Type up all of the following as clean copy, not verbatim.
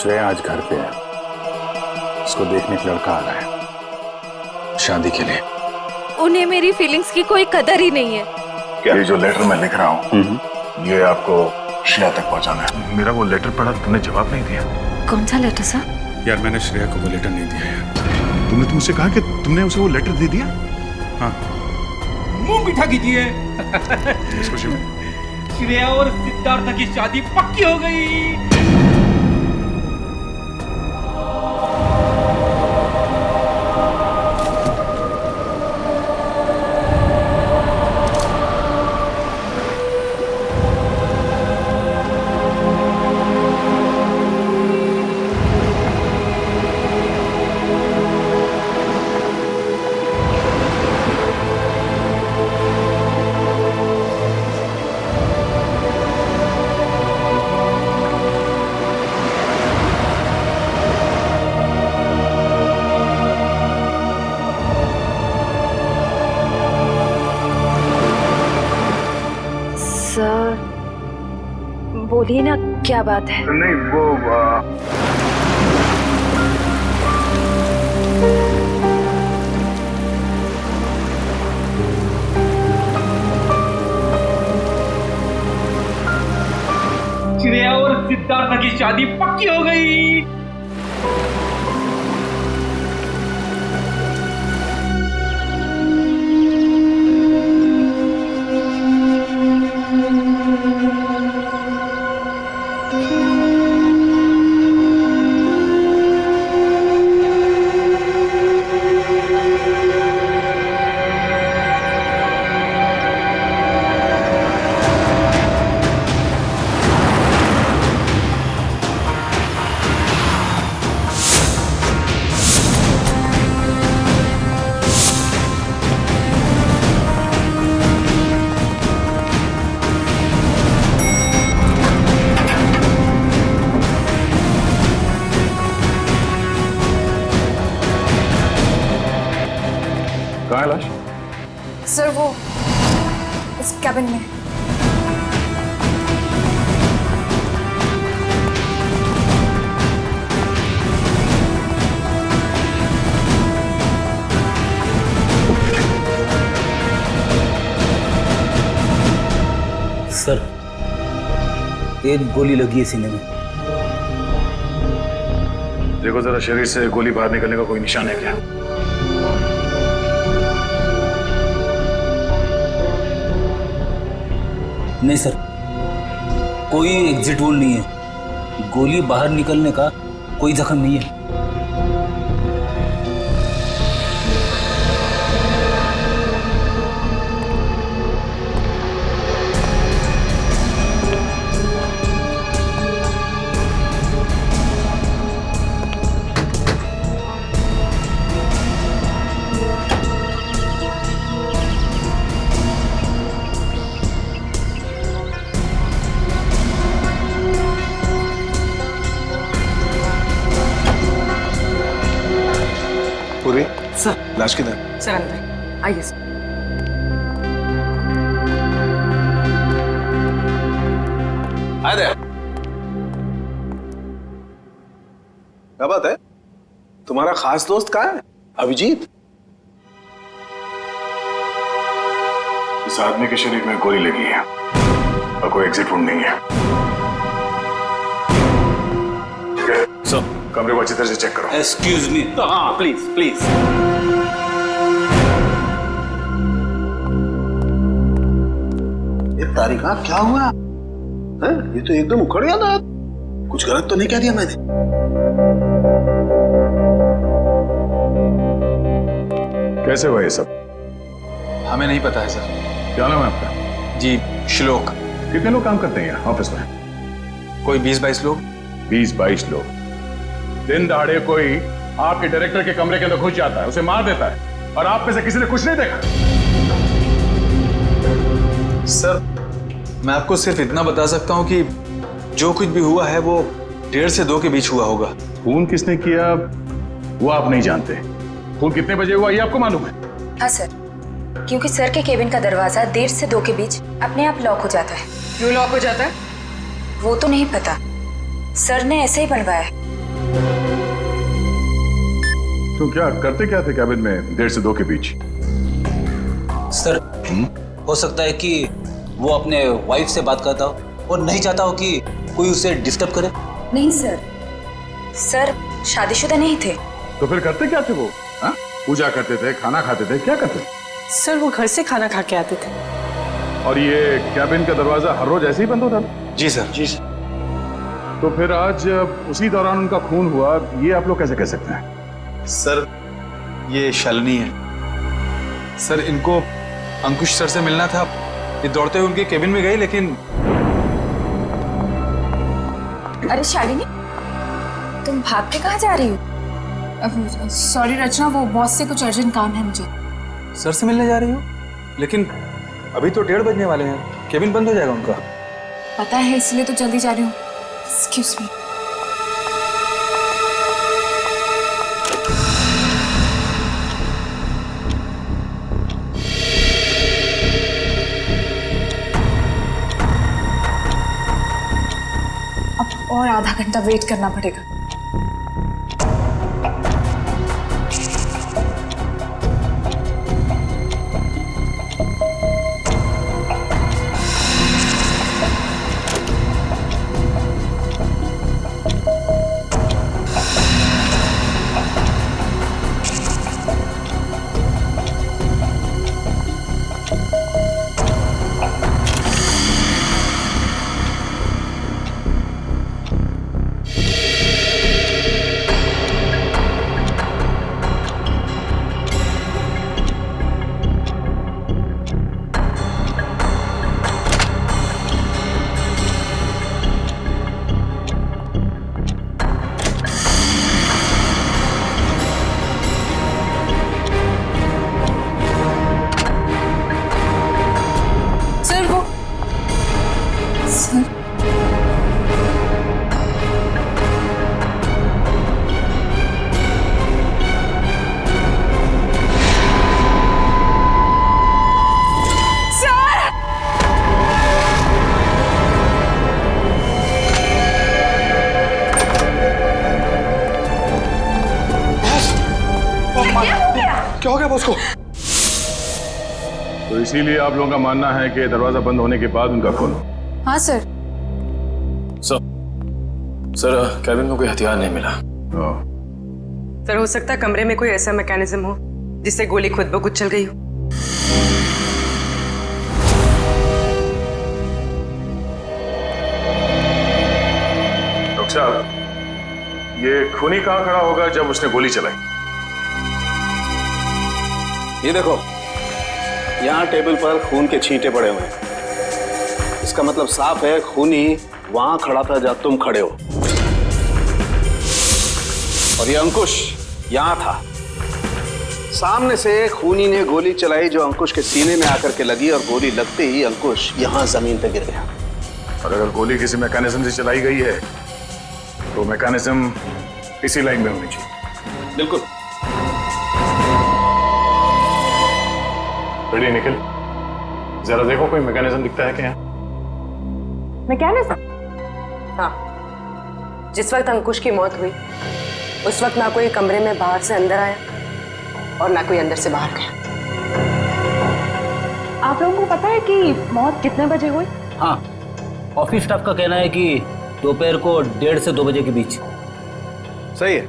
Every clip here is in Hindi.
श्रेया आज घर पे है, उसको देखने एक लड़का आ रहा है शादी के लिए। उन्हें मेरी फीलिंग्स की कोई कदर ही नहीं है। क्या? ये जो लेटर मैं लिख रहा हूँ ये आपको श्रेया तक पहुँचाना है। मेरा वो लेटर पढ़ा, तुमने जवाब नहीं दिया। कौन सा लेटर सर? यार मैंने श्रेया को वो लेटर नहीं दिया यार। तुमने तुमसे कहा कि तुमने उसे वो लेटर दे दिया? हाँ। मुंह मीठा कीजिए। इस खुशी में श्रेया और सिद्धार्थ की शादी पक्की हो गई। सर बोलिए ना, क्या बात है? नहीं वो श्रेया और सिद्धार्थ की शादी पक्की हो गई। कहाँ है लाश? सर वो इस कैबिन में। सर एक गोली लगी है सीने में। देखो जरा शरीर से गोली बाहर निकलने का कोई निशान है क्या? नहीं सर, कोई एग्जिट वोल नहीं है। गोली बाहर निकलने का कोई जख्म नहीं है। पूरी सर। लाश किधर? सर अंदर आइए सर। आए दे। क्या बात है? तुम्हारा खास दोस्त कहाँ है? अभिजीत? इस आदमी के शरीर में गोली लगी है और कोई एग्जिट वुंड नहीं है। ठीक है सर, कमरे को अच्छी तरह से चेक करो। Excuse me. हाँ प्लीज प्लीज। ये तारिका क्या हुआ है? ये तो एकदम उखड़ गया था। कुछ गलत तो नहीं कह दिया मैंने? कैसे हुआ ये सब? हमें नहीं पता है सर। क्या नाम है आपका? जी श्लोक। कितने लोग काम करते हैं यहाँ ऑफिस में? कोई 20-22 लोग। 20-22 लोग? दिन दहाड़े कोई आपके डायरेक्टर के कमरे के अंदर घुस जाता है, उसे मार देता है और आप में से किसी ने कुछ नहीं देखा? सर मैं आपको सिर्फ इतना बता सकता हूँ कि जो कुछ भी हुआ है वो 1:30 से 2 के बीच हुआ होगा। खून किसने किया वो आप नहीं जानते। खून कितने बजे हुआ ये आपको मालूम है? हाँ सर, क्योंकि सर के केबिन का दरवाजा 1:30 से 2 के बीच अपने आप लॉक हो जाता है। क्यों लॉक हो जाता है? वो तो नहीं पता, सर ने ऐसे ही बनवाया है। तुम क्या करते क्या थे कैबिन में 1:30 से 2 के बीच? सर हो सकता है कि वो अपने वाइफ से बात करता हो और नहीं चाहता हो कि कोई उसे डिस्टर्ब करे। नहीं सर, सर शादीशुदा नहीं थे। तो फिर करते क्या थे वो? हाँ? पूजा करते थे, खाना खाते थे, क्या करते थे? सर वो घर से खाना खा के आते थे। और ये कैबिन का दरवाजा हर रोज ऐसे ही बंद होता था? जी सर। जी सर। तो फिर आज उसी दौरान उनका खून हुआ, ये आप लोग कैसे कह सकते हैं? सर ये शालिनी है। सर इनको अंकुश सर से मिलना था, ये दौड़ते हुए उनके केबिन में गए, लेकिन अरे शालिनी, तुम भाग के कहाँ जा रही हो? सॉरी रचना, वो बॉस से कुछ अर्जेंट काम है मुझे। सर से मिलने जा रही हो? लेकिन अभी तो 1:30 बजने वाले हैं, केबिन बंद हो जाएगा उनका। पता है, इसलिए तो जल्दी जा रही हूँ। Excuse me. अब और आधा घंटा वेट करना पड़ेगा। क्या हो गया बॉस को? तो इसीलिए आप लोगों का मानना है कि दरवाजा बंद होने के बाद उनका खून? हाँ सर। सर कैबिन में कोई हथियार नहीं मिला। सर हो सकता है कमरे में कोई ऐसा मैकेनिज्म हो जिससे गोली खुद ब खुद चल गई हो। डॉक्टर साहब, ये खूनी कहाँ खड़ा होगा जब उसने गोली चलाई? ये देखो, यहाँ टेबल पर खून के छींटे पड़े हुए हैं। इसका मतलब साफ है, खूनी वहां खड़ा था जब तुम खड़े हो। और ये अंकुश यहाँ था। सामने से खूनी ने गोली चलाई जो अंकुश के सीने में आकर के लगी, और गोली लगते ही अंकुश यहाँ जमीन पर गिर गया। और अगर गोली किसी मैकेनिज्म से चलाई गई है तो मैकेनिज्म इसी लाइन में होनी चाहिए। बिल्कुल। रेडी निकल, जरा देखो कोई मैकेनिज्म दिखता है क्या? मैकेनिज्म? हाँ, जिस वक्त अंकुश की मौत हुई उस वक्त ना कोई कमरे में बाहर से अंदर आया और ना कोई अंदर से बाहर गया। आप लोगों को पता है कि मौत कितने बजे हुई? हाँ, ऑफिस स्टाफ का कहना है कि दोपहर को 1:30 से 2 बजे के बीच। सही है।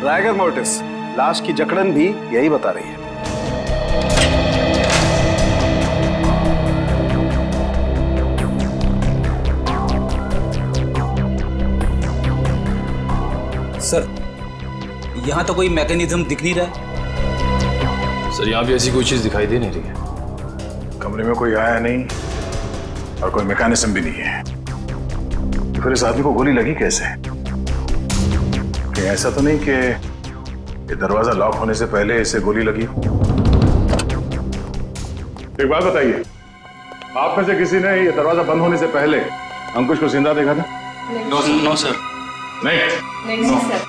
राइगर मोर्टिस, लाश की जकड़न भी यही बता रही है। सर यहाँ तो कोई मैकेनिज्म दिख नहीं रहा। सर यहाँ भी ऐसी कोई चीज दिखाई दे नहीं रही है। कमरे में कोई आया नहीं और कोई मैकेनिज्म भी नहीं है, तो फिर इस आदमी को गोली लगी कैसे? कि ऐसा तो नहीं कि ये दरवाजा लॉक होने से पहले इसे गोली लगी? एक बात बताइए, आप में से किसी ने ये दरवाजा बंद होने से पहले अंकुश को जिंदा देखा था? No sir. नहीं सर।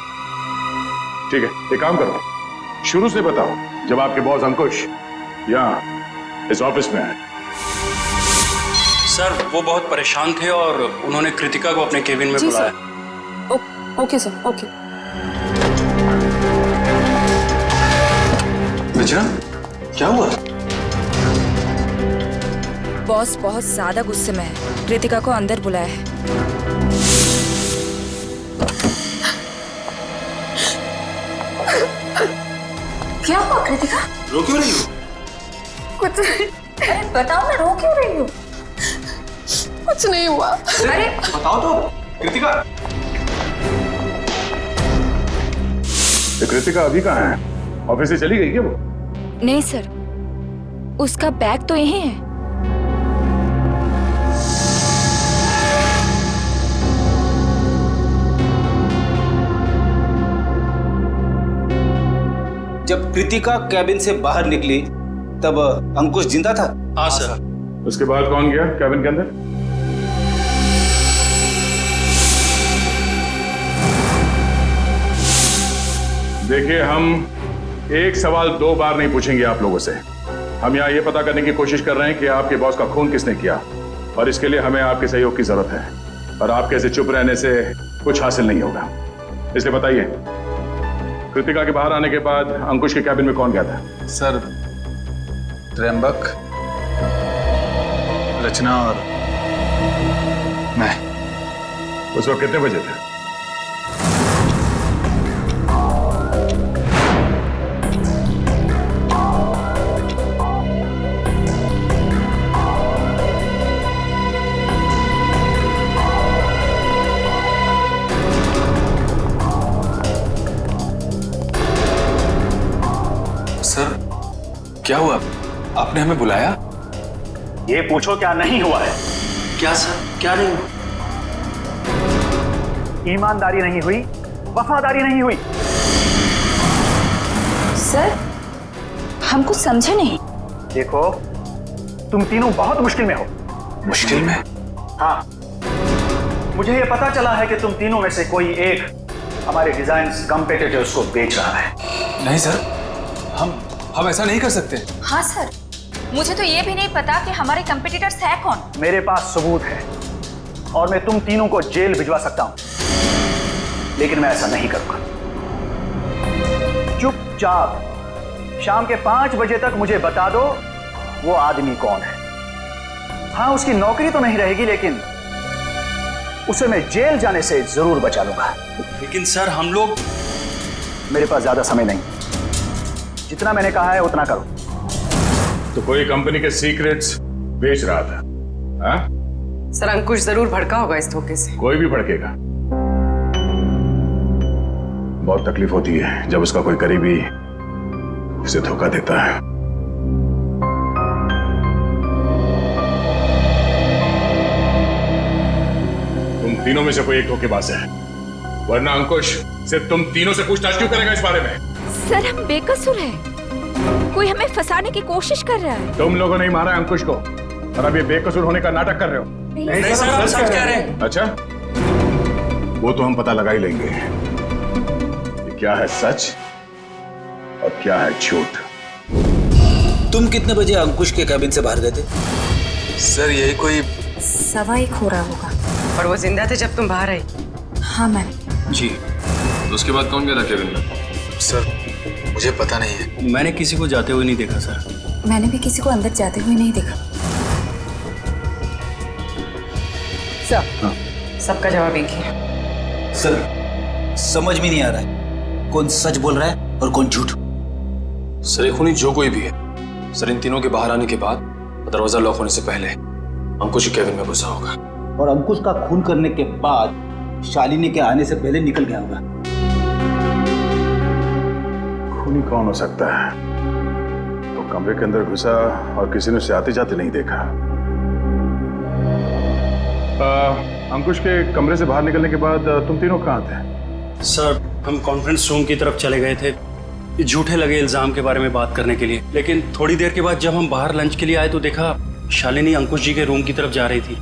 ठीक है, एक काम करो, शुरू से बताओ जब आपके बॉस अंकुश यहाँ इस ऑफिस में आए। सर वो बहुत परेशान थे और उन्होंने कृतिका को अपने केबिन में बुलाया। Okay sir, okay. रचना, क्या हुआ? बॉस बहुत ज्यादा गुस्से में है, कृतिका को अंदर बुलाया है। क्या हुआ कृतिका? रो क्यों रही हो? कुछ नहीं। अरे बताओ ना, रो क्यों रही हो? कुछ नहीं हुआ। अरे बताओ तो कृतिका। तो कृतिका अभी कहाँ है? ऑफिस से चली गई क्या वो? नहीं सर, उसका बैग तो यहीं है। जब कृतिका कैबिन से बाहर निकली तब अंकुश जिंदा था? हाँ सर। उसके बाद कौन गया कैबिन के अंदर? देखिए, हम एक सवाल 2 बार नहीं पूछेंगे आप लोगों से। हम यहाँ ये पता करने की कोशिश कर रहे हैं कि आपके बॉस का खून किसने किया, और इसके लिए हमें आपके सहयोग की जरूरत है। और आपके ऐसे चुप रहने से कुछ हासिल नहीं होगा। इसलिए बताइए, कृतिका के बाहर आने के बाद अंकुश के कैबिन में कौन गया था? सर, त्र्यंबक, रचना और मैं। उस वक्त कितने बजे थे? सर, क्या हुआ? आपने हमें बुलाया? ये पूछो क्या नहीं हुआ है। क्या सर, क्या नहीं हुआ? ईमानदारी नहीं हुई, वफादारी नहीं हुई। सर, हम कुछ समझे नहीं। देखो, तुम तीनों बहुत मुश्किल में हो। मुश्किल में? हाँ, मुझे ये पता चला है कि तुम तीनों में से कोई एक हमारे डिजाइन कॉम्पिटिटर्स को बेच रहा है। नहीं सर, हम ऐसा नहीं कर सकते। हाँ सर, मुझे तो ये भी नहीं पता कि हमारे कंपटीटर्स है कौन। मेरे पास सबूत है और मैं तुम तीनों को जेल भिजवा सकता हूं, लेकिन मैं ऐसा नहीं करूंगा। चुपचाप शाम के 5 बजे तक मुझे बता दो वो आदमी कौन है। हाँ, उसकी नौकरी तो नहीं रहेगी, लेकिन उसे मैं जेल जाने से जरूर बचा लूंगा। लेकिन सर, हम लोग। मेरे पास ज्यादा समय नहीं, जितना मैंने कहा है उतना करो। तो कोई कंपनी के सीक्रेट्स बेच रहा था? हाँ? सर, अंकुश जरूर भड़का होगा इस धोखे से। कोई भी भड़केगा। बहुत तकलीफ होती है जब उसका कोई करीबी उसे धोखा देता है। तुम तीनों में से कोई एक धोखेबाज है, वरना अंकुश सिर्फ तुम तीनों से पूछताछ क्यों करेगा इस बारे में? सर, हम बेकसूर हैं। कोई हमें फंसाने की कोशिश कर रहा है। तुम लोगों ने ही मारा अंकुश को, और अब ये बेकसूर होने का नाटक कर रहे हो। नहीं सर, हम सच कह रहे हैं। अच्छा, वो तो हम पता लगा ही लेंगे कि क्या है सच और क्या है झूठ। तुम कितने बजे अंकुश के कैबिन से बाहर गए थे? सर, यही कोई 1:15 हो रहा होगा। और वो जिंदा थे जब तुम बाहर आई? हाँ मैम। जी, तो उसके बाद कौन गया था कैबिन में? सर, मुझे पता नहीं है। मैंने किसी को जाते हुए नहीं देखा सर। मैंने भी किसी को अंदर जाते हुए नहीं देखा। सबका जवाब एक ही है। सर, समझ में नहीं आ रहा है कौन सच बोल रहा है और कौन झूठ। सर, एक खूनी जो कोई भी है, सर इन तीनों के बाहर आने के बाद दरवाजा लॉक होने से पहले अंकुश के कैबिन में घुसा होगा, और अंकुश का खून करने के बाद शालिनी के आने से पहले निकल गया होगा। खूनी कौन हो सकता है? तो कमरे के अंदर घुसा और किसी ने उसे आते जाते नहीं देखा। अंकुश के कमरे से बाहर निकलने के बाद तुम तीनों कहाँ थे? सर, हम कॉन्फ्रेंस रूम की तरफ चले गए थे ये झूठे लगे इल्जाम के बारे में बात करने के लिए, लेकिन थोड़ी देर के बाद जब हम बाहर लंच के लिए आए तो देखा शालिनी अंकुश जी के रूम की तरफ जा रही थी।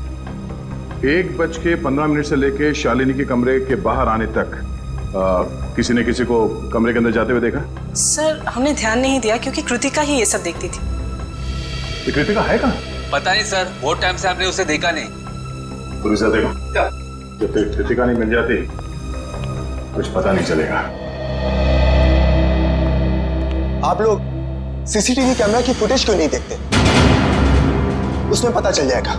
1:15 से लेके शालिनी के कमरे के बाहर आने तक किसी ने किसी को कमरे के अंदर जाते हुए देखा? सर, हमने ध्यान नहीं दिया क्योंकि कृतिका ही ये सब देखती थी। ये कृतिका है कहाँ? पता नहीं सर, बहुत टाइम से आपने उसे देखा नहीं। पुलिस देखो, जब तक कृतिका नहीं मिल जाती कुछ पता नहीं चलेगा। आप लोग सीसीटीवी कैमरा की फुटेज क्यों नहीं देखते? उसमें पता चल जाएगा।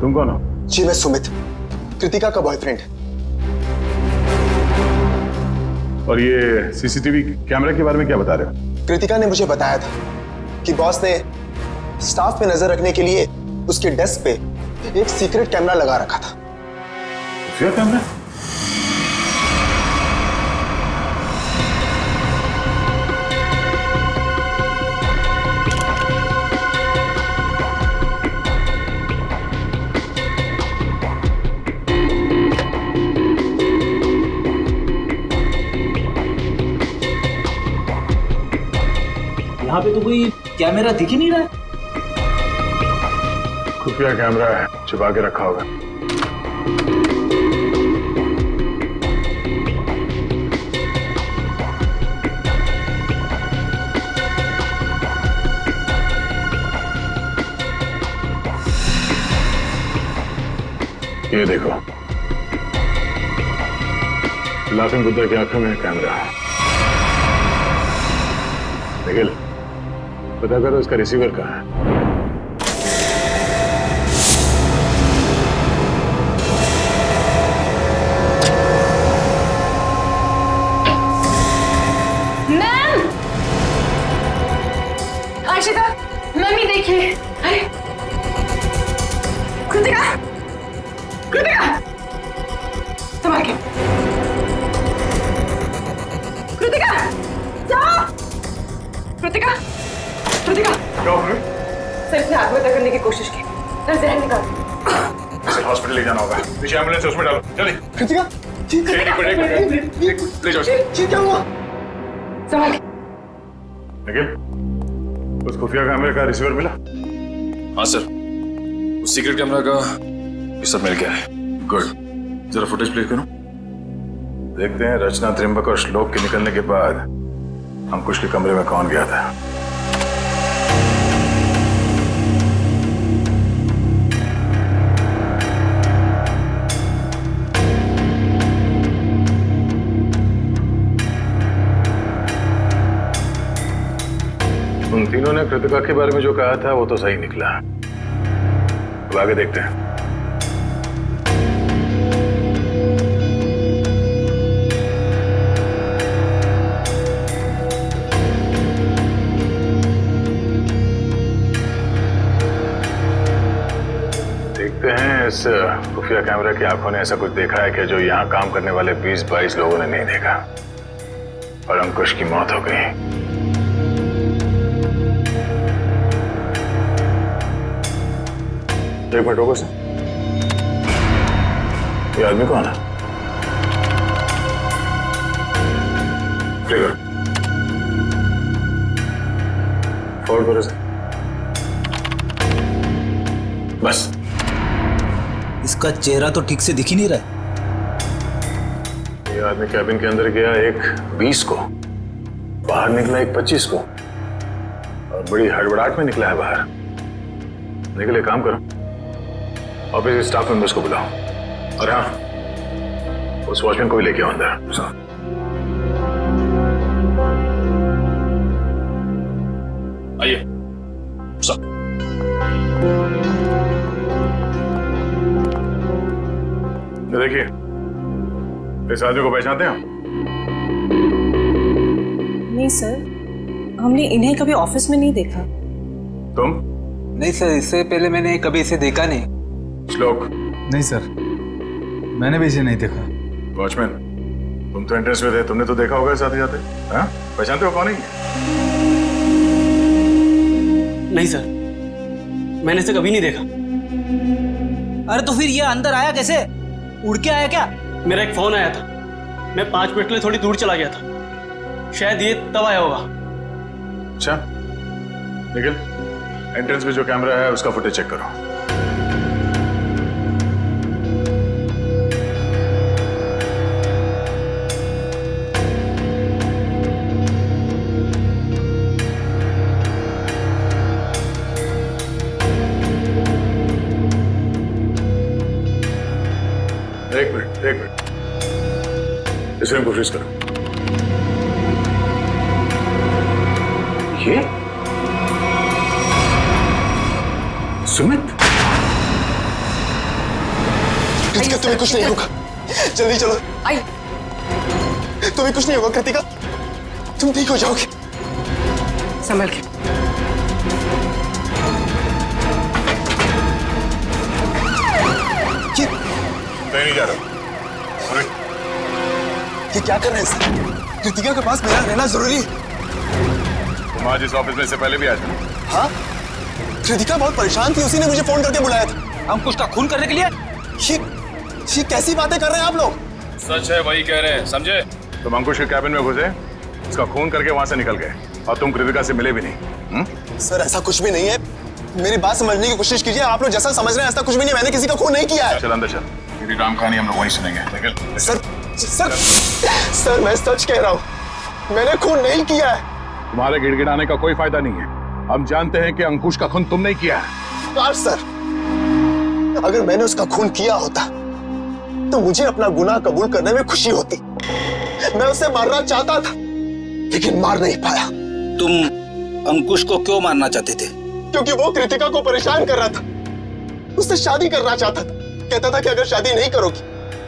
तुम कौन हो? जी मैं सुमित, कृतिका का बॉयफ्रेंड। और ये सीसीटीवी कैमरा के बारे में क्या बता रहे हो? कृतिका ने मुझे बताया था कि बॉस ने स्टाफ पे नजर रखने के लिए उसके डेस्क पे एक सीक्रेट कैमरा लगा रखा था। खुफिया कैमरा? यहाँ पे तो कोई कैमरा दिख ही नहीं रहा है। खुफिया कैमरा है, छुपा के रखा होगा। ये देखो, लाफिंग बुद्धा की आंखों में कैमरा है। निखिल, पता करो इसका रिसीवर कहाँ है। मैम! आशिता, मम्मी देखिए। अरे कृतिका, कृतिका, संभाल के। कृतिका, जाओ। कृतिका, कृतिका। सर इसने आत्महत्या करने की कोशिश की। सर जहर निकाल। इसे हॉस्पिटल ले जाना होगा। पीछे एम्बुलेंस उसमें डालो, चलिए। कृतिका, ले जाओ। ये क्या हुआ? संभाल के। निखिल, उस खुफिया कैमरे का रिसीवर मिला? हाँ सर, उस सीक्रेट कैमरा का ये सब मिल गया है। गुड, जरा फुटेज प्ले करो। देखते हैं रचना, त्रिंबक और श्लोक के निकलने के बाद अंकुश के कमरे में कौन गया था। उन तीनों ने कृतिका के बारे में जो कहा था वो तो सही निकला। अब आगे देखते हैं। देखते हैं इस खुफिया कैमरा की आंखों ने ऐसा कुछ देखा है कि जो यहाँ काम करने वाले 20-22 लोगों ने नहीं देखा, और अंकुश की मौत हो गई। एक मिनट रुको सर, ये आदमी कौन है? क्लियर, फॉरवर्ड करो सर। बस इसका चेहरा तो ठीक से दिख ही नहीं रहा है। ये आदमी कैबिन के अंदर गया एक 20 को, बाहर निकला एक 25 को, और बड़ी हड़बड़ाहट में निकला है बाहर। निकल, एक काम करो, ऑफिस के स्टाफ मेंबर्स को बुलाओ, और हाँ, उस वॉचमैन को भी लेके आओ अंदर। आइए सब। देखिए, इस आदमी को पहचानते हैं हम? नहीं सर, हमने इन्हें कभी ऑफिस में नहीं देखा। तुम? नहीं सर, इससे पहले मैंने कभी इसे देखा नहीं। श्लोक? नहीं सर, मैंने भी इसे नहीं देखा। वॉचमैन, तुम तो एंट्रेंस में थे, तुमने तो देखा होगा साथ ही जाते। हाँ, पहचानते हो कौन है? नहीं सर, मैंने इसे कभी नहीं देखा। अरे तो फिर ये अंदर आया कैसे? उड़ के आया क्या? मेरा एक फोन आया था, मैं 5 मिनट के लिए थोड़ी दूर चला गया था, शायद ये तब आया होगा। अच्छा, निखिल, एंट्रेंस में जो कैमरा है उसका फुटेज चेक करो। एक मिनट इस फ्रेम को फ्रीज करो। ये सुमित, कृतिका तुम्हें कुछ नहीं होगा, जल्दी चलो। आई, तुम्हें कुछ नहीं होगा कृतिका, तुम ठीक हो जाओगे। संभल के। नहीं जा रहा। ये क्या कर रहे हैं सर? कृतिका के पास मेरा रहना जरूरी है। तुम आज इस ऑफिस में से पहले भी आए थे? हाँ, कृतिका बहुत परेशान थी, उसी ने मुझे फोन करके बुलाया था। अंकुश का खून करने के लिए? ये कैसी बातें कर रहे हैं आप लोग? सच है, वही कह रहे हैं, समझे? तुम अंकुश के कैबिन में घुसे, उसका खून करके वहां से निकल गए और तुम कृतिका से मिले भी नहीं। सर ऐसा कुछ भी नहीं है, मेरी बात समझने की कोशिश कीजिए। आप लोग जैसा समझ रहे हैं ऐसा कुछ भी नहीं, मैंने किसी का खून नहीं किया है। चल अंदर चल, मेरी राम कहानी हम लोग वहीं सुनेंगे। सर मैं सच कह रहा हूँ, मैंने खून नहीं किया है। तुम्हारे गिड़गिड़ाने का कोई फायदा नहीं है, हम जानते हैं कि अंकुश का खून तुम नहीं किया है। काश सर, अगर मैंने उसका खून किया होता तो मुझे अपना गुनाह कबूल करने में खुशी होती। मैं उसे मारना चाहता था लेकिन मार नहीं पाया। तुम अंकुश को क्यों मारना चाहते थे? क्योंकि वो कृतिका को परेशान कर रहा था, उससे शादी करना चाहता था। कहता था कि अगर शादी नहीं करोगी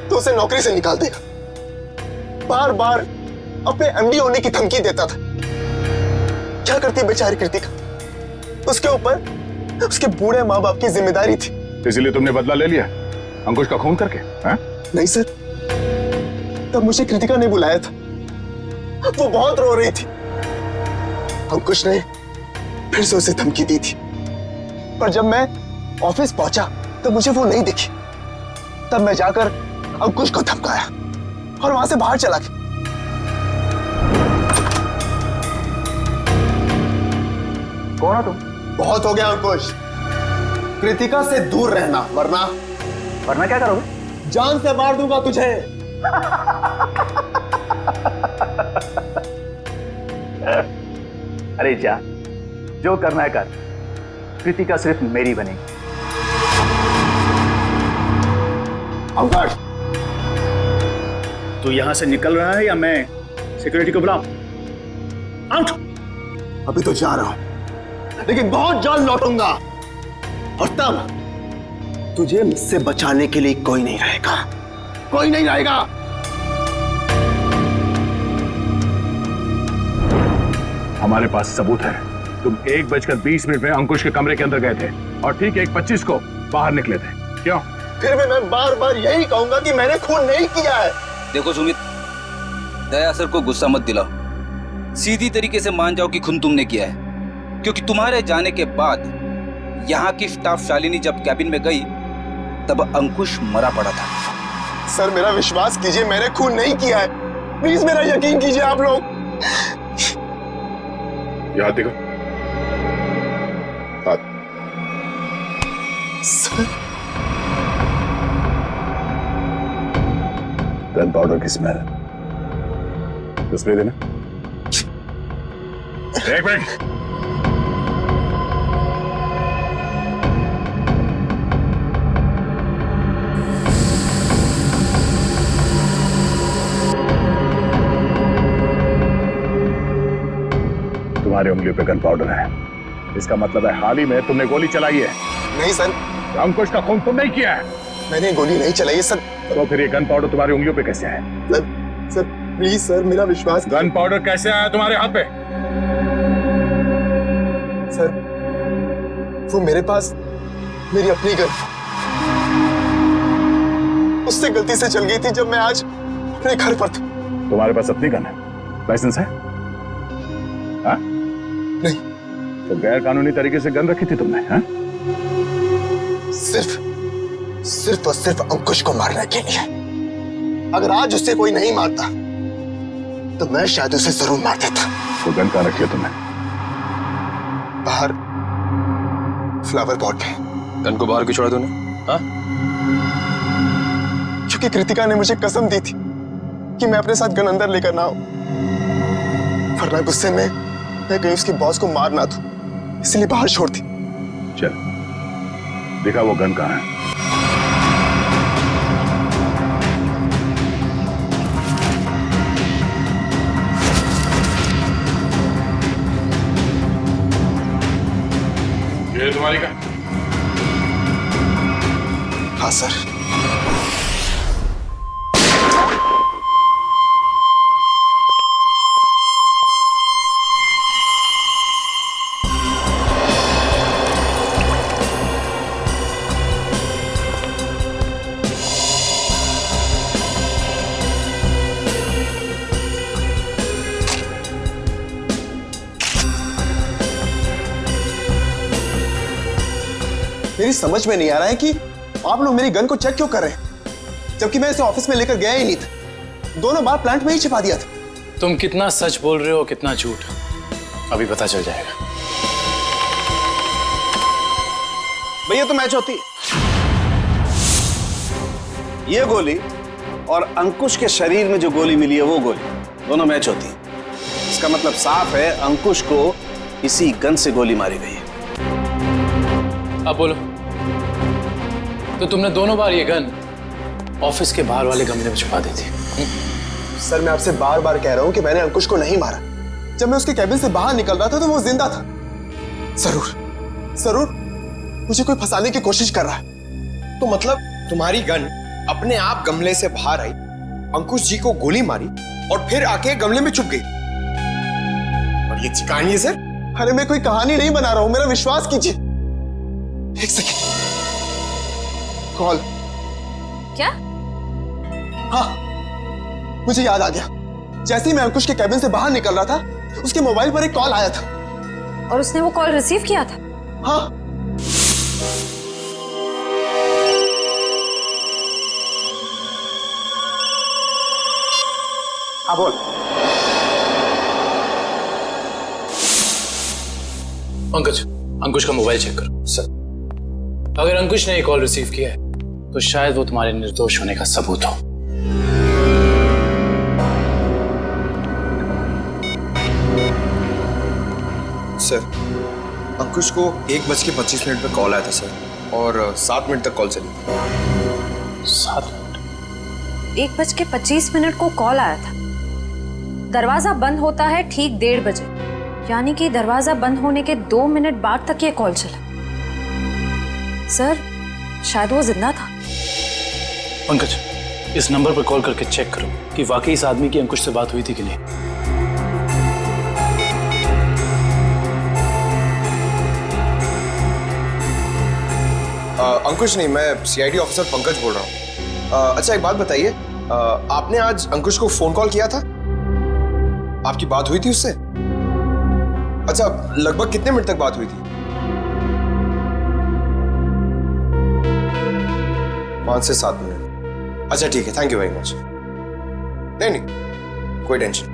तो उसे नौकरी से निकाल देगा। बार बार अपने एमडी होने की धमकी देता था। क्या करती बेचारी कृतिका, उसके ऊपर उसके बूढ़े माँ बाप की जिम्मेदारी थी। इसीलिए तुमने बदला ले लिया अंकुश का खून करके? नहीं सर, तब मुझे कृतिका ने बुलाया था, वो बहुत रो रही थी। अंकुश ने फिर से उसे धमकी दी थी, पर जब मैं ऑफिस पहुंचा तो मुझे वो नहीं दिखी। तब मैं जाकर अंकुश को धमकाया और वहां से बाहर चला गया। कौन हो तुम? बहुत हो गया अंकुश, कृतिका से दूर रहना, वरना क्या करोगे? जान से मार दूंगा तुझे। अरे जा, जो करना है कर, कृतिका सिर्फ मेरी बनेगी। अंकुश, तू यहां से निकल रहा है या मैं सिक्योरिटी को बुलाऊं? आउट। अभी तो जा रहा हूं, लेकिन बहुत जल्द लौटूंगा और तब तुझे मुझसे बचाने के लिए कोई नहीं रहेगा, कोई नहीं रहेगा। हमारे पास सबूत है, तुम 1:20 में अंकुश के कमरे के अंदर गए थे और ठीक 1:25 को बाहर निकले थे। क्यों? फिर भी मैं बार बार यही कहूंगा कि मैंने खून नहीं किया है। देखो सुमित, दया सर को गुस्सा मत दिलाओ, सीधी तरीके से मान जाओ कि खून तुमने किया है। क्योंकि तुम्हारे जाने के बाद यहाँ की स्टाफ शालिनी जब कैबिन में गई तब अंकुश मरा पड़ा था। सर मेरा विश्वास कीजिए, मैंने खून नहीं किया है, प्लीज मेरा यकीन कीजिए आप लोग। याद देखो। सर, गन पाउडर की स्मेल, स्प्रे देना। एक मिनट, तुम्हारी उंगलियों पे गन पाउडर है, इसका मतलब है हाल ही में तुमने गोली चलाई है। नहीं सर, अंकुश का खून तुम नहीं किया है। मैंने गोली नहीं चलाई है सर। तो फिर ये गन पाउडर तुम्हारी उंगलियों पे कैसे आया? सर प्लीज सर, मेरा विश्वास। गन पाउडर कैसे आया तुम्हारे हाथ पे? सर वो मेरे पास मेरी अपनी गन, उससे गलती से चल गई थी जब मैं आज अपने घर पर था। तुम्हारे पास अपनी गन है? लाइसेंस है? हाँ? नहीं। तो गैर कानूनी तरीके से गन रखी थी तुमने? हाँ? सिर्फ और सिर्फ अंकुश को मारने के लिए। अगर आज उससे कोई नहीं मारता तो मैं शायद उसे जरूर मार देता। तो गन कहाँ रखी है तुमने? बाहर फ्लावर पॉट पे। गन को बाहर क्यों छोड़ा तूने? हाँ? क्योंकि कृतिका ने मुझे कसम दी थी कि मैं अपने साथ गन अंदर लेकर ना आऊं, वरना गुस्से में मैं कहीं उसके बॉस को मार ना दूं, इसलिए बाहर छोड़ दी। चल दिखा वो गन कहाँ है। मेरी समझ में नहीं आ रहा है कि आप लोग मेरी गन को चेक क्यों कर रहे हैं, जबकि मैं इसे ऑफिस में लेकर गया ही नहीं था। दोनों बार प्लांट में ही छिपा दिया था। तुम कितना सच बोल रहे हो कितना झूठ अभी पता चल जाएगा। भैया तो मैच होती। ये गोली और अंकुश के शरीर में जो गोली मिली है वो गोली दोनों मैच होती है। इसका मतलब साफ है अंकुश को इसी गन से गोली मारी गई है। अब बोलो, तो तुमने दोनों बार ये गन ऑफिस के बाहर वाले गमले में छुपा दी थी? सर मैं आपसे बार बार कह रहा हूं कि मैंने अंकुश को नहीं मारा। जब मैं उसके कैबिन से बाहर निकल रहा था तो वो जिंदा था। जरूर मुझे कोई फंसाने की कोशिश कर रहा है। तो मतलब तुम्हारी गन अपने आप गमले से बाहर आई, अंकुश जी को गोली मारी और फिर आके गमले में छुप गई। और ये कहानी है सर? अरे मैं कोई कहानी नहीं बना रहा हूं, मेरा विश्वास कीजिए। एक सेकंड, कॉल। क्या? हाँ, मुझे याद आ गया। जैसे ही मैं अंकुश के कैबिन से बाहर निकल रहा था उसके मोबाइल पर एक कॉल आया था। और उसने वो कॉल रिसीव किया था? हाँ। हाँ बोल। पंकज, अंकुश का मोबाइल चेक करो। सर, अगर अंकुश ने एक कॉल रिसीव किया है तो शायद वो तुम्हारे निर्दोष होने का सबूत हो। सर, अंकुश को 1:25 पे कॉल आया था सर, और 7 मिनट तक कॉल चली। 7 मिनट? 1:25 को कॉल आया था। दरवाजा बंद होता है ठीक 1:30 बजे, यानी कि दरवाजा बंद होने के 2 मिनट बाद तक ये कॉल चला। सर, शायद वो जिंदा था। पंकज, इस नंबर पर कॉल करके चेक करो कि वाकई इस आदमी की अंकुश से बात हुई थी कि नहीं। अंकुश नहीं, मैं सीआईडी ऑफिसर पंकज बोल रहा हूँ। अच्छा एक बात बताइए, आपने आज अंकुश को फोन कॉल किया था? आपकी बात हुई थी उससे? अच्छा, लगभग कितने मिनट तक बात हुई थी? 5 से 7 मिनट। अच्छा ठीक है, थैंक यू वेरी मच। नहीं, कोई टेंशन।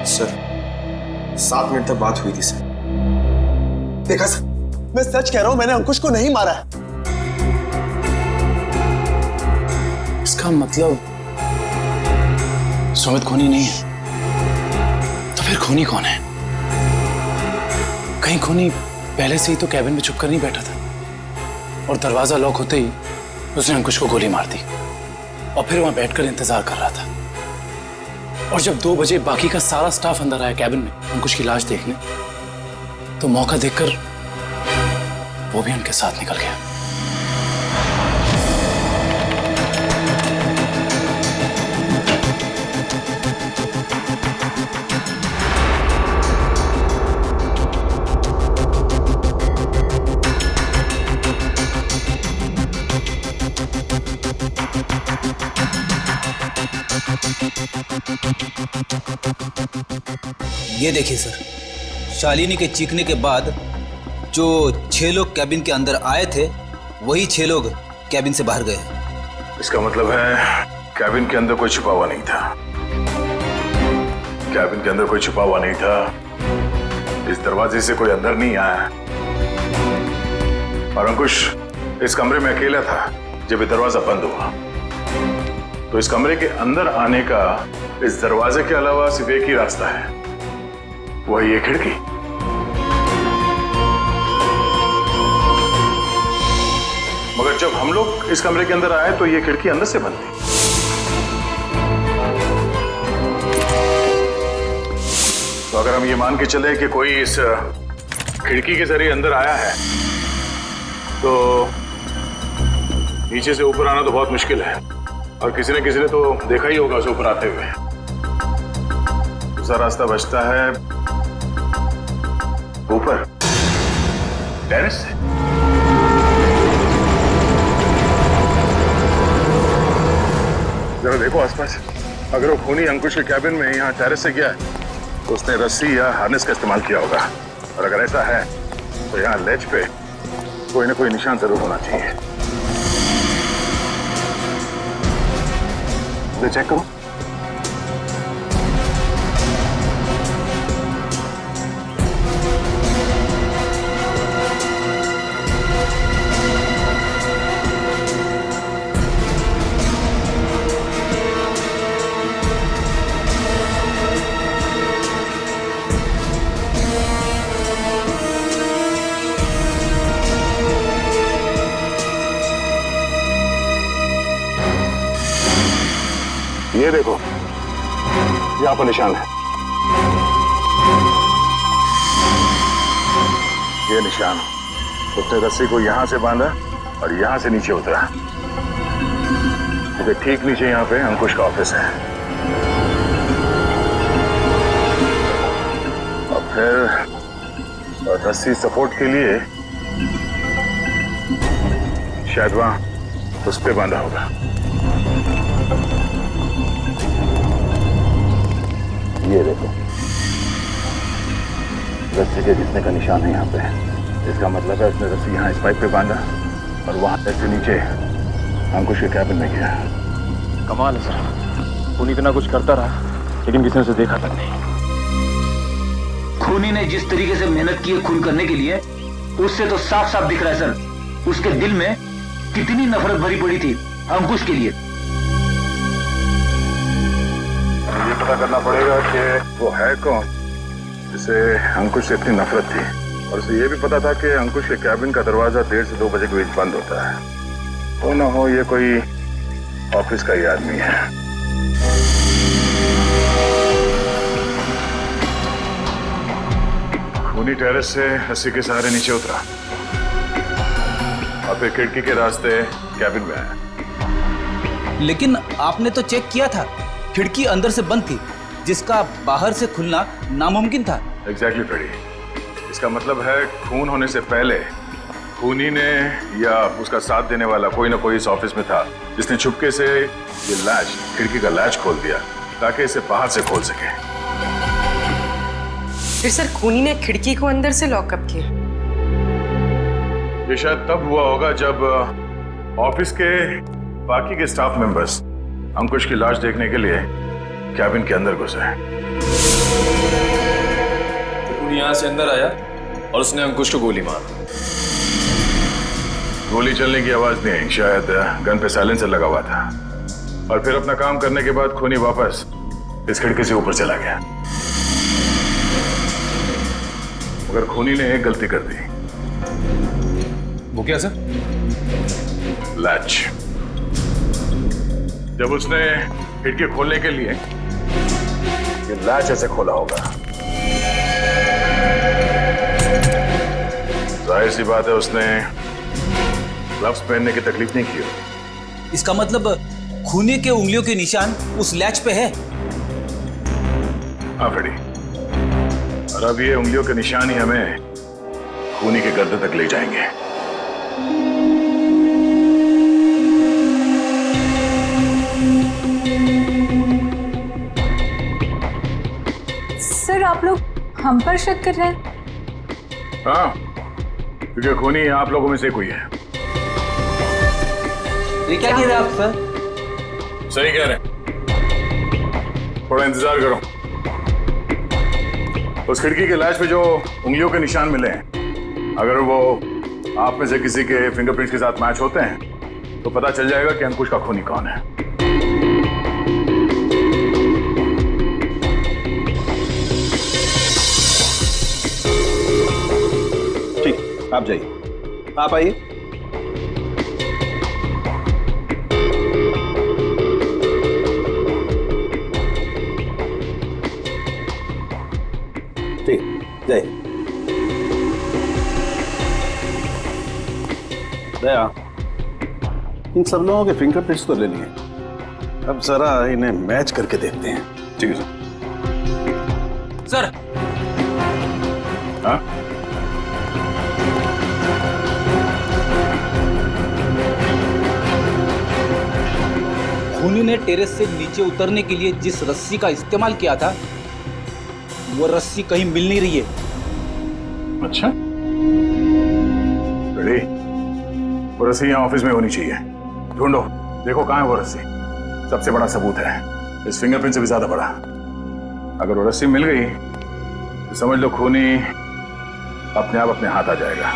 सर, 7 मिनट तक बात हुई थी सर। देखा सर, मैं सच कह रहा हूं, मैंने अंकुश को नहीं मारा है। इसका मतलब सुमित खूनी नहीं है। तो फिर खूनी कौन है? कहीं खूनी पहले से ही तो कैबिन में छुपकर नहीं बैठा था और दरवाजा लॉक होते ही उसने अंकुश को गोली मार दी और फिर वहां बैठकर इंतजार कर रहा था। और जब 2 बजे बाकी का सारा स्टाफ अंदर आया कैबिन में अंकुश की लाश देखने, तो मौका देखकर वो भी उनके साथ निकल गया। ये देखिए सर, शालिनी के चीखने के बाद जो 6 लोग कैबिन के अंदर आए थे वही 6 लोग कैबिन से बाहर गए। इसका मतलब है कैबिन के अंदर कोई छुपा हुआ नहीं था। कैबिन के अंदर कोई छुपा हुआ नहीं था। इस दरवाजे से कोई अंदर नहीं आया और अंकुश इस कमरे में अकेला था जब ये दरवाजा बंद हुआ। तो इस कमरे के अंदर आने का इस दरवाजे के अलावा सिर्फ एक ही रास्ता है, वही ये खिड़की। मगर जब हम लोग इस कमरे के अंदर आए तो ये खिड़की अंदर से बंद थी। तो अगर हम ये मान के चले कि कोई इस खिड़की के जरिए अंदर आया है तो नीचे से ऊपर आना तो बहुत मुश्किल है और किसी ने तो देखा ही होगा उसे ऊपर आते हुए। दूसरा रास्ता बचता है ऊपर टेरेस से। जरा देखो आसपास, अगर वो खूनी अंकुश के कैबिन में यहाँ टेरेस से गया है तो उसने रस्सी या हार्नेस का इस्तेमाल किया होगा, और अगर ऐसा है तो यहाँ लेज पे कोई ना कोई निशान जरूर होना चाहिए। मुझे चेक करो। ये देखो, यहाँ पर निशान है। ये निशान, उसने रस्सी को यहां से बांधा और यहां से नीचे उतरा। क्योंकि ठीक नीचे यहाँ पे अंकुश का ऑफिस है। और फिर रस्सी सपोर्ट के लिए शायद वहां उस पे बांधा होगा। ये देखो, रस्सी के घिसने का निशान है यहाँ पे। इसका मतलब है उसने रस्सी यहाँ इस पाइप पे बांधा और वहां से नीचे अंकुश के कैबिन में गया। कमाल है सर, खूनी इतना कुछ करता रहा लेकिन किसी ने उसे देखा तक नहीं। खूनी ने जिस तरीके से मेहनत की है खून करने के लिए, उससे तो साफ साफ दिख रहा है सर, उसके दिल में कितनी नफरत भरी पड़ी थी अंकुश के लिए। ये पता करना पड़ेगा कि वो है कौन जिसे अंकुश से इतनी नफरत थी, और उसे ये भी पता था कि अंकुश के कैबिन का दरवाजा 1:30 से 2 बजे के बीच बंद होता है। वो ना हो ये कोई ऑफिस का ही आदमी है। खूनी टेरेस से रस्सी के सहारे नीचे उतरा और फिर खिड़की के रास्ते कैबिन में आया। लेकिन आपने तो चेक किया था, खिड़की अंदर से बंद थी, जिसका बाहर से खुलना नामुमकिन था। एग्जैक्टली फ्रेडी, इसका मतलब है खून होने से पहले खूनी ने या उसका साथ देने वाला कोई ना कोई इस ऑफिस में था जिसने छुपके से ये लैच, खिड़की का लैच खोल दिया ताकि इसे बाहर से खोल सके। फिर सर खूनी ने खिड़की को अंदर से लॉकअप किया। ये शायद तब हुआ होगा जब ऑफिस के बाकी के स्टाफ मेंबर्स अंकुश की लाश देखने के लिए कैबिन के अंदर घुसे। खूनी यहाँ से अंदर आया और उसने अंकुश को गोली मारा। गोली चलने की आवाज नहीं आई, शायद गन पे साइलेंसर लगा हुआ था। और फिर अपना काम करने के बाद खूनी वापस इस खिड़की से ऊपर चला गया। मगर खूनी ने एक गलती कर दी। वो क्या सर? लैच। जब उसने खिड़की खोलने के लिए ये लैच ऐसे खोला होगा, जाहिर सी बात है उसने ग्लव्स पहनने की तकलीफ नहीं की होगी। इसका मतलब खूनी के उंगलियों के निशान उस लैच पे है। हाँ फ्रेडी, और अब ये उंगलियों के निशान ही हमें खूनी के गर्दन तक ले जाएंगे। सर आप लोग हम पर शक कर रहे हैं? हाँ, क्योंकि खूनी आप लोगों में से कोई है। ये क्या कह रहे हैं आप सर? सही कह रहे हैं, थोड़ा इंतजार करो। उस खिड़की के लैच पे जो उंगलियों के निशान मिले हैं, अगर वो आप में से किसी के फिंगरप्रिंट्स के साथ मैच होते हैं तो पता चल जाएगा कि अंकुश का खूनी कौन है। ठीक, आप जाइए, आप आइए। ठीक, जाइए। दया, इन सब लोगों के फिंगरप्रिंट्स तो ले लिए, अब जरा इन्हें मैच करके देखते हैं। ठीक है सर। हाँ? खूनी ने टेरेस से नीचे उतरने के लिए जिस रस्सी का इस्तेमाल किया था, वो रस्सी कहीं मिल नहीं रही है। अच्छा, रेडी? वो रस्सी यहाँ ऑफिस में होनी चाहिए। ढूंढो, देखो कहाँ है वो रस्सी। सबसे बड़ा सबूत है, इस फिंगरप्रिंट से भी ज्यादा बड़ा। अगर वो रस्सी मिल गई तो समझ लो खूनी अपने आप अपने हाथ आ जाएगा।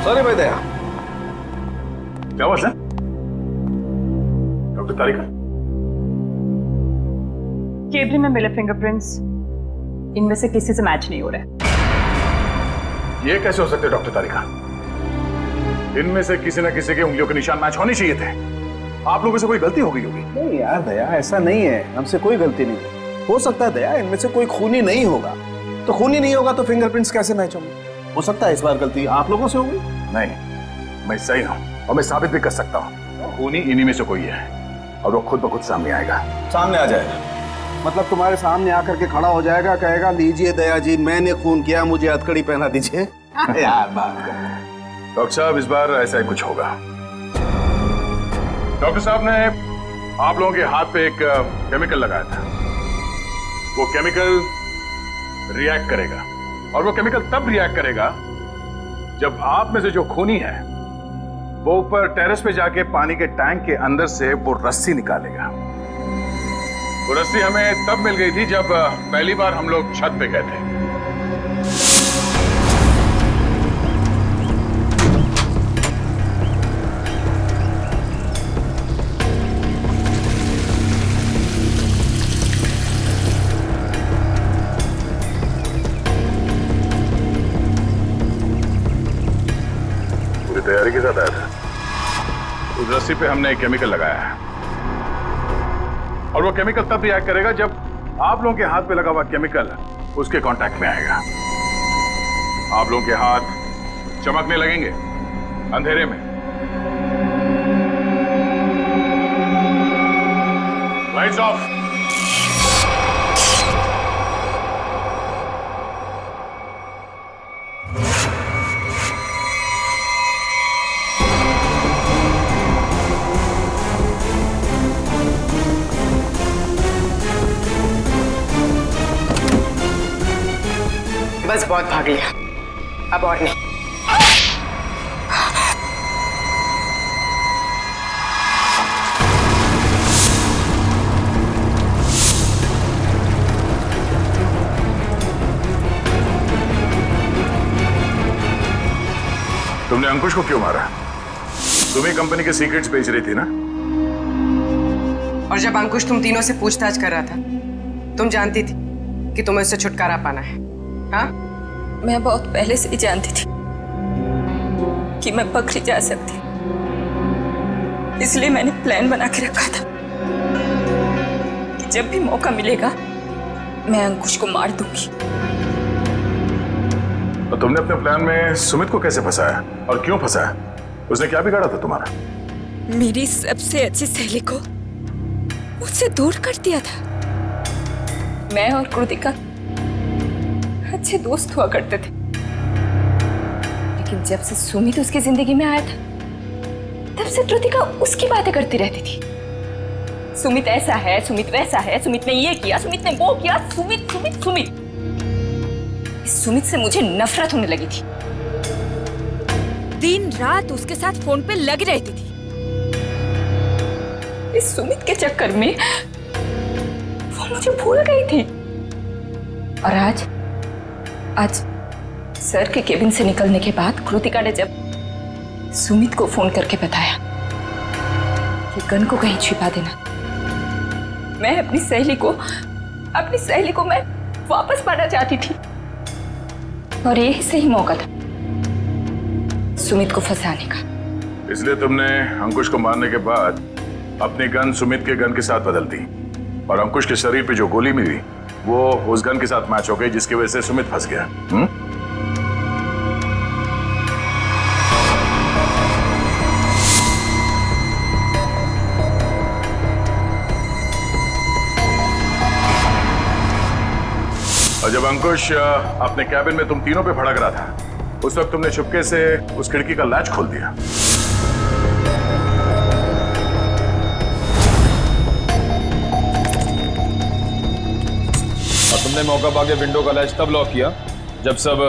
अरे भाई दया, क्या हुआ सर? डॉक्टर तारिका, केबिन में मिले फिंगरप्रिंट्स इनमें से किसी से मैच नहीं हो रहे। ये कैसे हो सकते डॉक्टर तारिका? इनमें से किसी न किसी के उंगलियों के निशान मैच होने चाहिए थे। आप लोगों से कोई गलती हो गई होगी। नहीं यार दया, ऐसा नहीं है, हमसे कोई गलती नहीं। हो सकता है दया इनमें से कोई खूनी नहीं होगा, तो खूनी नहीं होगा तो फिंगरप्रिंट्स कैसे मैच होंगे? हो सकता है इस बार गलती आप लोगों से होगी। नहीं, मैं सही हूं और मैं साबित भी कर सकता हूं। खूनी इन्हीं में से कोई है और वो खुद ब खुद सामने आएगा। सामने आ जाएगा मतलब तुम्हारे सामने आकर के खड़ा हो जाएगा, कहेगा लीजिए दया जी मैंने खून किया, मुझे हथकड़ी पहना दीजिए। यार बात कर। डॉक्टर साहब इस बार ऐसा ही कुछ होगा। डॉक्टर साहब ने आप लोगों के हाथ पे एक केमिकल लगाया था। वो केमिकल रिएक्ट करेगा और वो केमिकल तब रिएक्ट करेगा जब आप में से जो खूनी है वो ऊपर टेरेस पे जाके पानी के टैंक के अंदर से वो रस्सी निकालेगा। वो रस्सी हमें तब मिल गई थी जब पहली बार हम लोग छत पे गए थे। तैयारी के साथ आया था। उस रस्सी पे हमने एक केमिकल लगाया है और वो केमिकल तब रिएक्ट करेगा जब आप लोगों के हाथ पे लगा हुआ केमिकल उसके कांटेक्ट में आएगा। आप लोगों के हाथ चमकने लगेंगे अंधेरे में। Lights off. बस बहुत भाग लिया, अब और नहीं। तुमने अंकुश को क्यों मारा? तुम ही कंपनी के सीक्रेट्स बेच रही थी ना? और जब अंकुश तुम तीनों से पूछताछ कर रहा था, तुम जानती थी कि तुम्हें उससे छुटकारा पाना है। हाँ? मैं बहुत पहले से ही जानती थी कि मैं पकड़ी जा सकती, इसलिए मैंने प्लान बना के रखा था कि जब भी मौका मिलेगा मैं अंकुश को मार दूंगी। तो तुमने अपने प्लान में सुमित को कैसे फंसाया और क्यों फंसाया? उसने क्या बिगाड़ा था तुम्हारा? मेरी सबसे अच्छी सहेली को मुझसे दूर कर दिया था। मैं और कृतिका अच्छे दोस्त हुआ करते थे, लेकिन जब से सुमित उसकी जिंदगी में आया था तब से कृतिका उसकी बातें करती रहती थी। सुमित ऐसा है, सुमित वैसा है, सुमित ने ये किया, सुमित ने वो किया, सुमित सुमित सुमित। इस सुमित से मुझे नफरत होने लगी थी। दिन रात उसके साथ फोन पे लगी रहती थी। इस सुमित के चक्कर में वो मुझे भूल गई थी। और आज सर के केबिन से निकलने के बाद कृतिका ने जब सुमित को फोन करके बताया कि गन को कहीं छिपा देना, मैं अपनी सहेली को मैं वापस पाना चाहती थी। और यही सही मौका था सुमित को फंसाने का। इसलिए तुमने अंकुश को मारने के बाद अपनी गन सुमित के गन के साथ बदल दी, और अंकुश के शरीर पे जो गोली मिली वो उस गन के साथ मैच हो गई, जिसकी वजह से सुमित फंस गया। और जब अंकुश अपने कैबिन में तुम तीनों पे भड़क रहा था, उस वक्त तुमने चुपके से उस खिड़की का लैच खोल दिया। और तुमने मौका पाके विंडो का लैच तब लॉक किया जब सब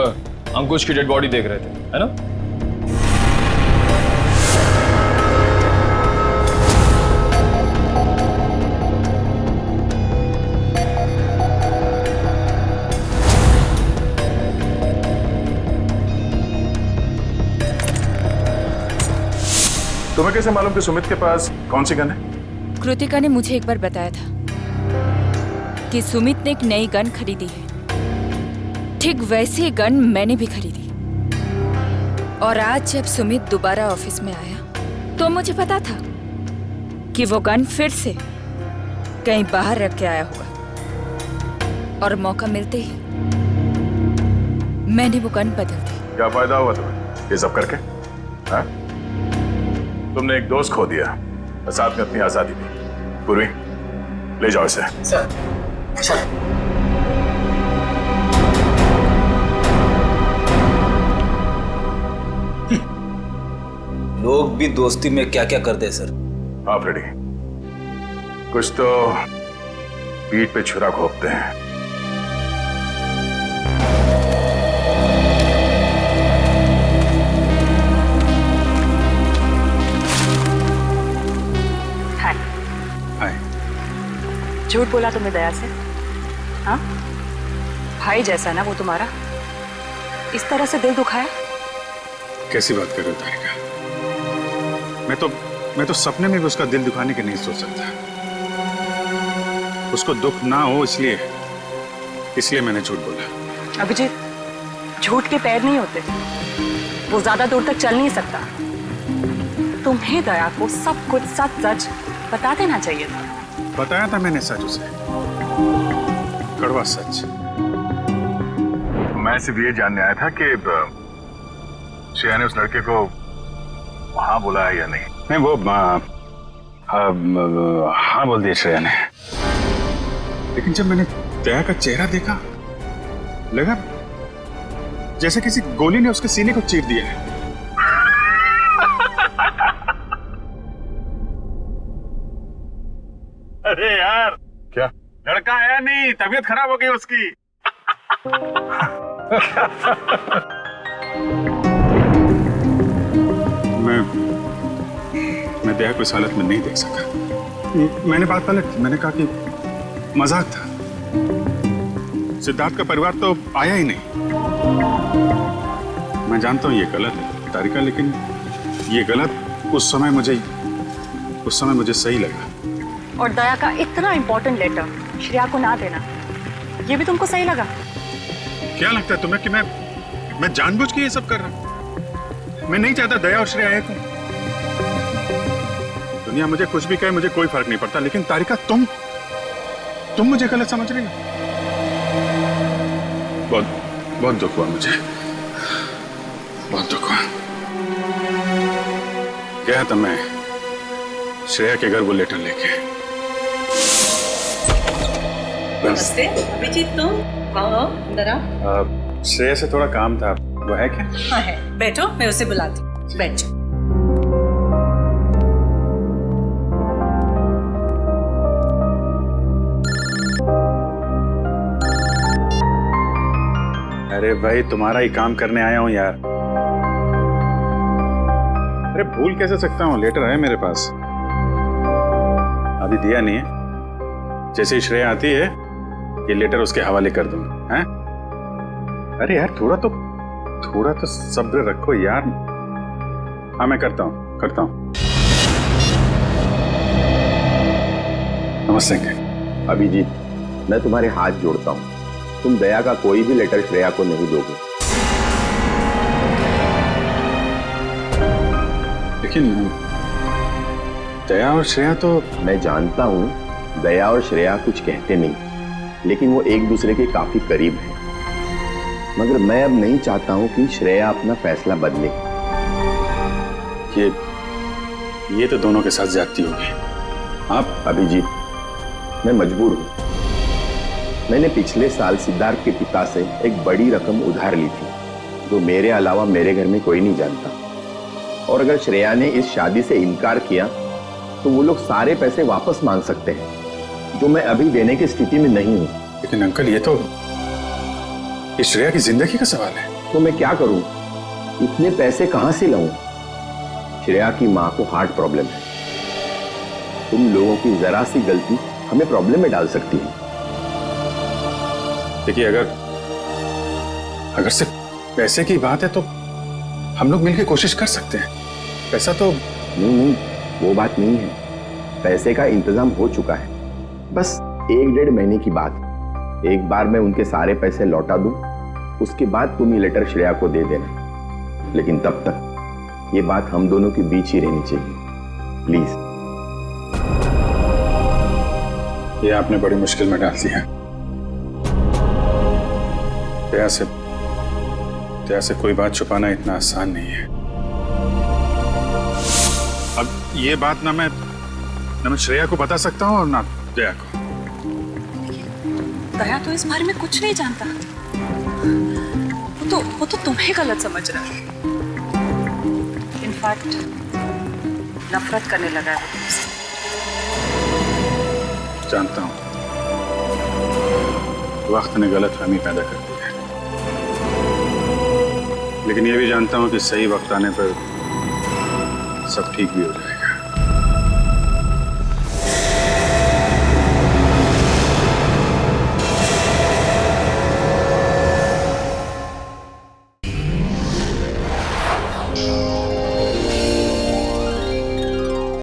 अंकुश की डेड बॉडी देख रहे थे, है ना? तुम्हें कैसे मालूम कि सुमित के पास कौन सी गन है? कृतिका ने मुझे एक बार बताया था कि सुमित ने एक नई गन खरीदी है। ठीक वैसी गन मैंने भी खरीदी। और आज जब सुमित दोबारा ऑफिस में आया तो मुझे पता था कि वो गन फिर से कहीं बाहर रख के आया होगा। और मौका मिलते ही मैंने वो गन बदल दी। क्या फायदा हुआ तुम्हें ये सब करके? हाँ? तुमने एक दोस्त खो दिया और साथ में अपनी आजादी भी। पूर्वी, ले जाओ इसे। Sir, sir. लोग भी दोस्ती में क्या क्या करते हैं सर। हाँ फ्रेडी, कुछ तो पीठ पे छुरा घोंपते हैं। झूठ बोला तुमने दया से? हाँ, भाई जैसा ना वो तुम्हारा, इस तरह से दिल दुखाया? कैसी बात कर रहे हो तारिका? मैं तो सपने में भी उसका दिल दुखाने के नहीं सोच सकता। उसको दुख ना हो इसलिए मैंने झूठ बोला। अभिजीत, झूठ के पैर नहीं होते, वो ज्यादा दूर तक चल नहीं सकता। तुम्हें दया को सब कुछ सच सच बता देना चाहिए था। बताया था मैंने सच उसे, कड़वा सच। मैं सिर्फ ये जानने आया था कि श्रेया ने उस लड़के को हाँ बोला है या नहीं। नहीं, वो हाँ बोल दिया श्रेया ने। लेकिन जब मैंने दया का चेहरा देखा, लगा जैसे किसी गोली ने उसके सीने को चीर दिया है। अरे यार, क्या लड़का आया नहीं, तबीयत खराब हो गई उसकी। मैं दया को इस हालत में नहीं देख सका। मैंने बात पलट, मैंने कहा कि मजाक था। सिद्धार्थ का परिवार तो आया ही नहीं। मैं जानता हूं ये गलत है तारिका, लेकिन ये गलत उस समय मुझे सही लगा। और दया का इतना इंपॉर्टेंट लेटर श्रेया को ना देना, ये भी तुमको सही लगा? क्या लगता है तुम्हें कि मैं जानबूझ के ये सब कर रहा हूं? मैं नहीं चाहता दया और श्रेया एक हो। दुनिया मुझे कुछ भी कहे, मुझे कोई फर्क नहीं पड़ता, लेकिन तारिका तुम मुझे गलत समझ रही हो। बहुत दुख हुआ मुझे, बहुत दुख हुआ। गया था मैं श्रेया के घर वो लेटर लेके। नमस्ते अभिजीत, तुम आओ अंदर आओ। श्रेया से थोड़ा काम था, वो है क्या? हाँ है, बैठो, मैं उसे बुलाती हूँ, बैठ जाओ। अरे भाई तुम्हारा ही काम करने आया हूँ यार। अरे भूल कैसे सकता हूँ, लेटर है मेरे पास, अभी दिया नहीं है। जैसे ही श्रेया आती है ये लेटर उसके हवाले कर दूंगा। हैं? अरे यार थोड़ा तो सब्र रखो यार। हाँ मैं करता हूँ। नमस्ते अंकल। अभिजीत, मैं तुम्हारे हाथ जोड़ता हूँ, तुम दया का कोई भी लेटर श्रेया को नहीं दोगे। लेकिन दया और श्रेया तो... मैं जानता हूँ दया और श्रेया कुछ कहते नहीं, लेकिन वो एक दूसरे के काफी करीब हैं। मगर मैं अब नहीं चाहता हूँ कि श्रेया अपना फैसला बदले। ये तो दोनों के साथ ज्यादती होगी। आप अभिजीत, मैं मजबूर हूँ। मैंने पिछले साल सिद्धार्थ के पिता से एक बड़ी रकम उधार ली थी, जो मेरे अलावा मेरे घर में कोई नहीं जानता। और अगर श्रेया ने इस शादी से इनकार किया तो वो लोग सारे पैसे वापस मांग सकते हैं, जो मैं अभी देने की स्थिति में नहीं हूँ। लेकिन अंकल ये तो श्रेया की जिंदगी का सवाल है। तो मैं क्या करूँ? इतने पैसे कहाँ से लाऊं? श्रेया की माँ को हार्ट प्रॉब्लम है। तुम लोगों की जरा सी गलती हमें प्रॉब्लम में डाल सकती है। देखिए अगर सिर्फ पैसे की बात है तो हम लोग मिलकर कोशिश कर सकते हैं। पैसा तो... नहीं, वो बात नहीं है। पैसे का इंतजाम हो चुका है, बस 1-1.5 महीने की बात। एक बार मैं उनके सारे पैसे लौटा दूं, उसके बाद तुम ये लेटर श्रेया को दे देना। लेकिन तब तक ये बात हम दोनों के बीच ही रहनी चाहिए, प्लीज। ये आपने बड़ी मुश्किल में डाल दिया। दया से कोई बात छुपाना इतना आसान नहीं है। अब ये बात ना मैं श्रेया को बता सकता हूँ और ना दया को। दया तो इस बारे में कुछ नहीं जानता। वो तो तुम्हें गलत समझ रहा है। इनफैक्ट नफरत करने लगा है वो तुमसे। जानता हूँ, वक्त ने गलतफहमी पैदा कर दी है, लेकिन ये भी जानता हूँ कि सही वक्त आने पर सब ठीक भी हो जाए।